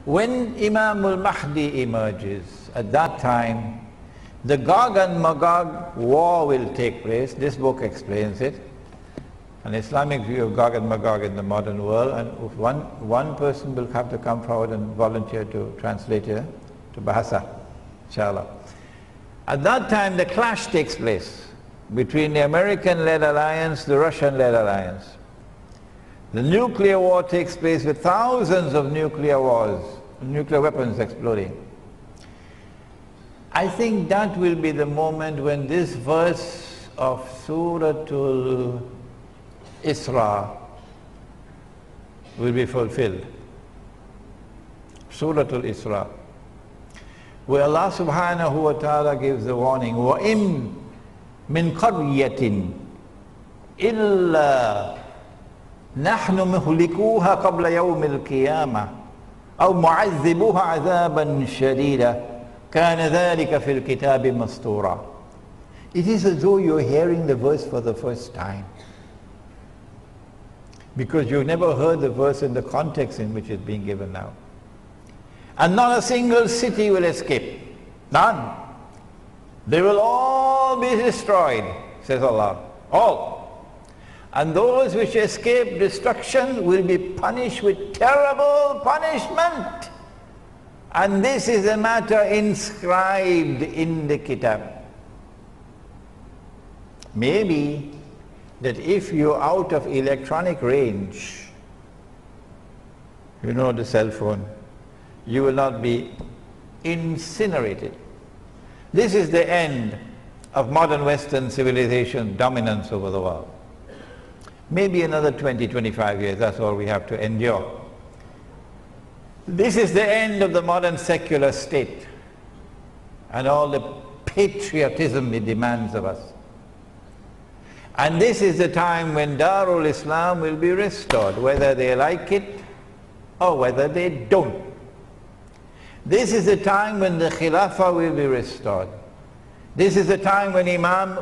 When Imam al-Mahdi emerges, at that time, the Gog and Magog war will take place. This book explains it. An Islamic view of Gog and Magog in the modern world, and one person will have to come forward and volunteer to translate it to Bahasa, inshallah. At that time, the clash takes place between the American-led alliance, the Russian-led alliance. The nuclear war takes place with thousands of nuclear weapons exploding. I think that will be the moment when this verse of Suratul Isra will be fulfilled. Suratul Isra, where Allah subhanahu wa ta'ala gives the warning, وَإِن مِّن قَرْيَةٍ إِلَّا نَحْنُ مُهْلِكُوهَا قَبْلَ يَوْمِ الْقِيَامَةِ أَوْ مُعَذِّبُوهَا عَذَابًا شَدِيدًا كَانَ ذَلِكَ فِي الْكِتَابِ مَسْطُورًا. It is as though you're hearing the verse for the first time, because you've never heard the verse in the context in which it's being given now. And not a single city will escape. None. They will all be destroyed, says Allah. All. And those which escape destruction will be punished with terrible punishment. And this is a matter inscribed in the Kitab. Maybe that if you're out of electronic range, you know, the cell phone, you will not be incinerated. This is the end of modern Western civilization dominance over the world. Maybe another 20, 25 years, that's all we have to endure. This is the end of the modern secular state and all the patriotism it demands of us. And this is the time when Darul Islam will be restored, whether they like it or whether they don't. This is the time when the Khilafah will be restored. This is the time when Imam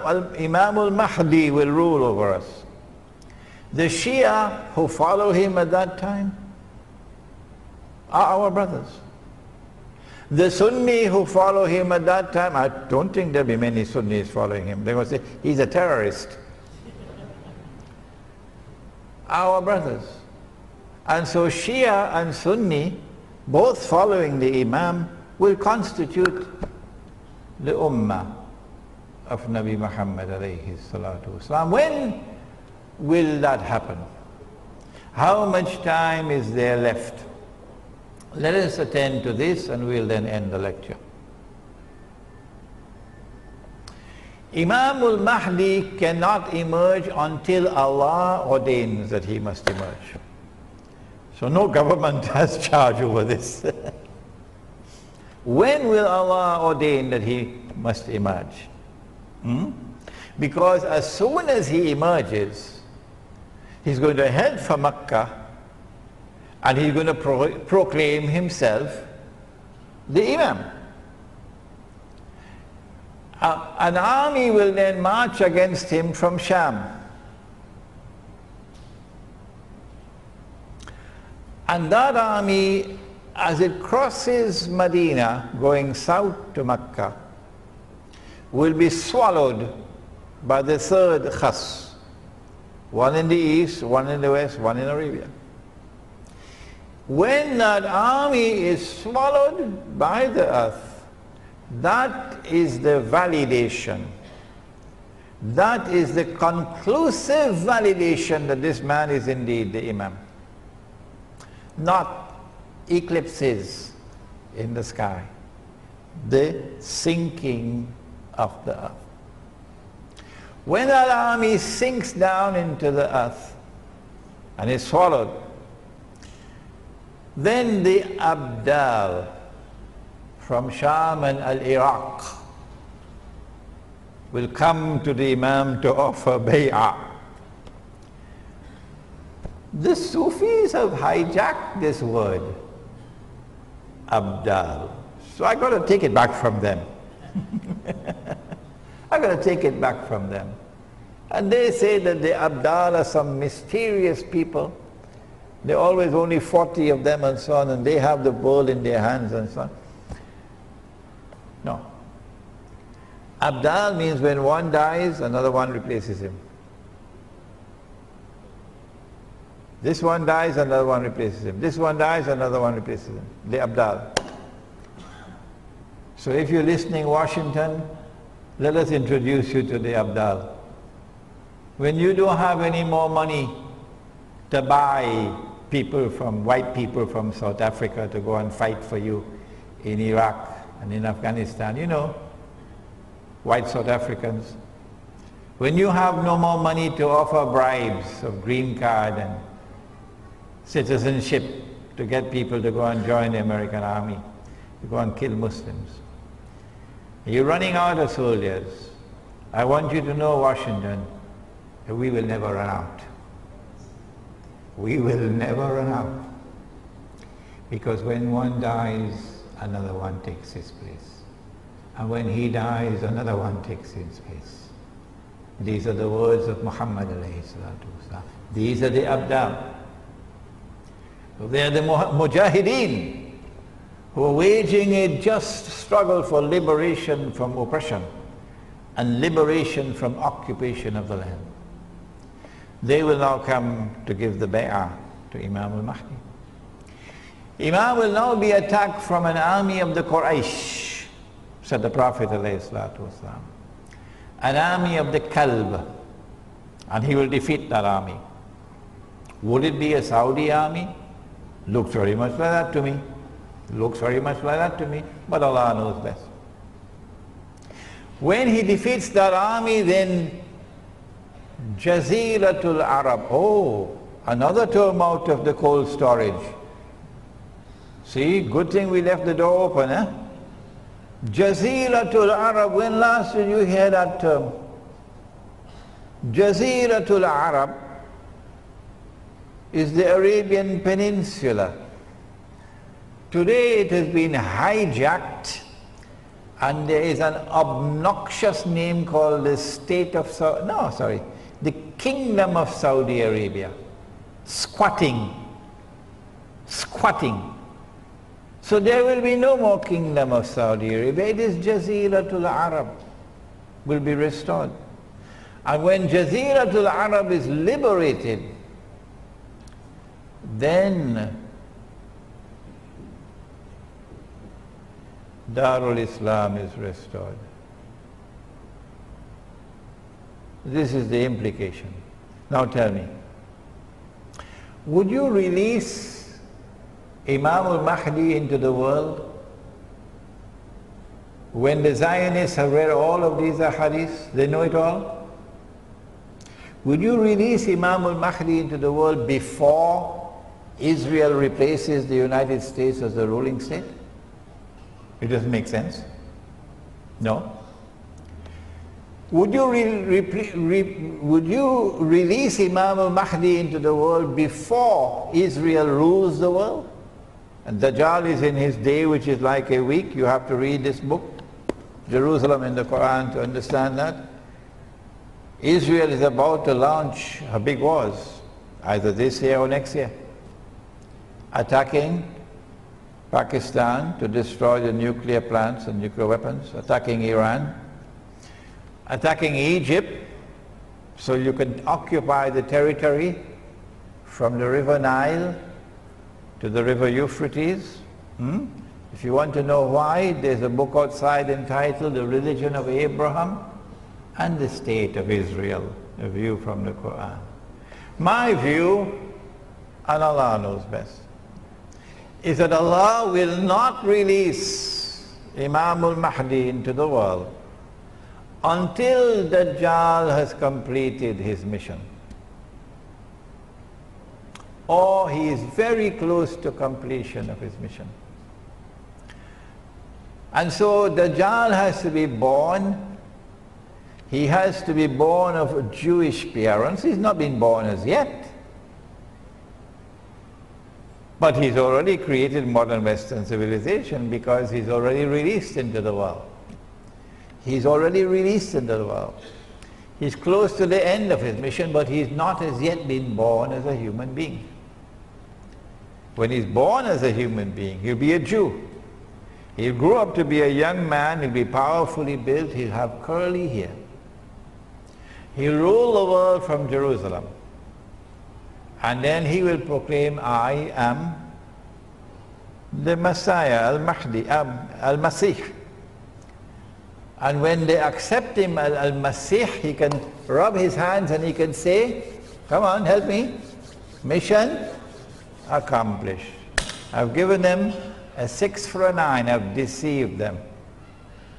al-Mahdi will rule over us. The Shia who follow him at that time are our brothers. The Sunni who follow him at that time, I don't think there'll be many Sunnis following him. They will say, he's a terrorist. Our brothers. And so Shia and Sunni, both following the Imam, will constitute the Ummah of Nabi Muhammad alayhi salatu wasalam. When will that happen? How much time is there left? Let us attend to this and we'll then end the lecture. Imam al-Mahdi cannot emerge until Allah ordains that he must emerge. So no government has charge over this. When will Allah ordain that he must emerge? Because as soon as he emerges, he's going to head for Mecca and he's going to proclaim himself the Imam. An army will then march against him from Sham. And that army, as it crosses Medina, going south to Mecca, will be swallowed by the third khas. One in the east, one in the west, one in Arabia. When that army is swallowed by the earth, that is the validation. That is the conclusive validation that this man is indeed the Imam. Not eclipses in the sky, the sinking of the earth. When that army sinks down into the earth and is swallowed, then the Abdal from Sham and Iraq will come to the Imam to offer bay'ah. The Sufis have hijacked this word, Abdal. So I got to take it back from them. I got to take it back from them. And they say that the Abdal are some mysterious people There are always only 40 of them and so on, and they have the world in their hands and so on. No. Abdal means when one dies, another one replaces him. This one dies, another one replaces him. This one dies, another one replaces him. The Abdal. So if you're listening, Washington, let us introduce you to the Abdal. When you don't have any more money to buy people from, white people from South Africa to go and fight for you in Iraq and in Afghanistan, you know, white South Africans. When you have no more money to offer bribes of green card and citizenship to get people to go and join the American army, to go and kill Muslims. You're running out of soldiers. I want you to know, Washington, that we will never run out. We will never run out. Because when one dies, another one takes his place. And when he dies, another one takes his place. These are the words of Muhammad alayhi salatu wasalam. These are the Abdal. So they are the Mujahideen who are waging a just struggle for liberation from oppression and liberation from occupation of the land. They will now come to give the bay'ah to Imam al-Mahdi. Imam will now be attacked from an army of the Quraysh, said the Prophet ﷺ. An army of the Kalb, and he will defeat that army. Would it be a Saudi army? Looks very much like that to me. Looks very much like that to me, but Allah knows best. When he defeats that army, then Jaziratul Arab, oh, another term out of the cold storage. See, good thing we left the door open, eh? Jaziratul Arab, when last did you hear that term? Jaziratul Arab is the Arabian Peninsula. Today it has been hijacked and there is an obnoxious name called the the Kingdom of Saudi Arabia. Squatting. So there will be no more Kingdom of Saudi Arabia. It is Jaziratul Arab will be restored. And when Jaziratul Arab is liberated, then Darul Islam is restored. This is the implication. Now tell me, would you release Imam al-Mahdi into the world when the Zionists have read all of these ahadiths? They know it all. Would you release Imam al-Mahdi into the world before Israel replaces the United States as the ruling state? It doesn't make sense. No. Would you release Imam al-Mahdi into the world before Israel rules the world? And Dajjal is in his day, which is like a week. You have to read this book, Jerusalem in the Quran, to understand that. Israel is about to launch her big wars, either this year or next year, attacking Pakistan to destroy the nuclear plants and nuclear weapons, attacking Iran, attacking Egypt so you can occupy the territory from the river Nile to the river Euphrates. If you want to know why, there's a book outside entitled The Religion of Abraham and the State of Israel, a view from the Quran. My view, and Allah knows best, is that Allah will not release Imam al-Mahdi into the world until Dajjal has completed his mission. Or he is very close to completion of his mission. And so Dajjal has to be born. He has to be born of Jewish parents. He's not been born as yet. But he's already created modern Western civilization because he's already released into the world. He's already released into the world. He's close to the end of his mission, but he's not as yet been born as a human being. When he's born as a human being, he'll be a Jew. He'll grow up to be a young man, he'll be powerfully built, he'll have curly hair. He'll rule the world from Jerusalem. And then he will proclaim, I am the Messiah, Al-Mahdi, Al-Masih. And when they accept him, Al-Masih, he can rub his hands and he can say, come on, help me. Mission accomplished. I've given them a 6 for a 9, I've deceived them.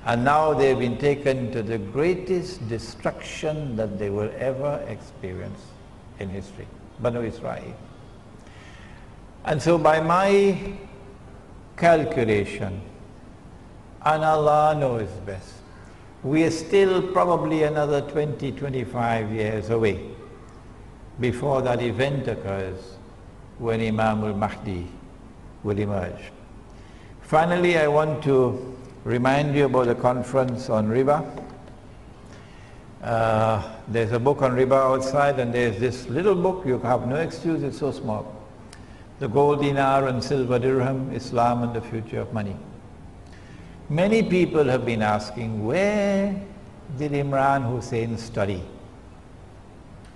And now they've been taken to the greatest destruction that they will ever experience in history, Banu Israel. And so by my calculation, and Allah knows best, we are still probably another 20, 25 years away before that event occurs when Imam al-Mahdi will emerge. Finally, I want to remind you about the conference on riba. There's a book on riba outside, and there's this little book, you have no excuse, it's so small. The Gold Dinar and Silver Dirham, Islam and the Future of Money. Many people have been asking, where did Imran Hosein study?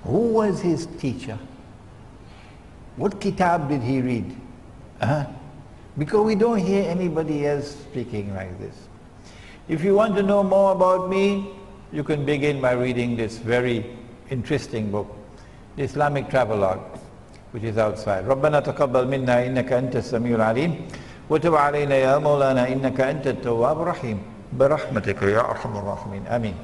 Who was his teacher? What kitab did he read? Because we don't hear anybody else speaking like this. If you want to know more about me, you can begin by reading this very interesting book, the Islamic Travelogue, which is outside. ربنا تقبل منا إنك أنت السميع العليم وتب علينا يا مولانا إنك أنت التواب الرحيم برحمتك يا أرحم الراحمين آمين.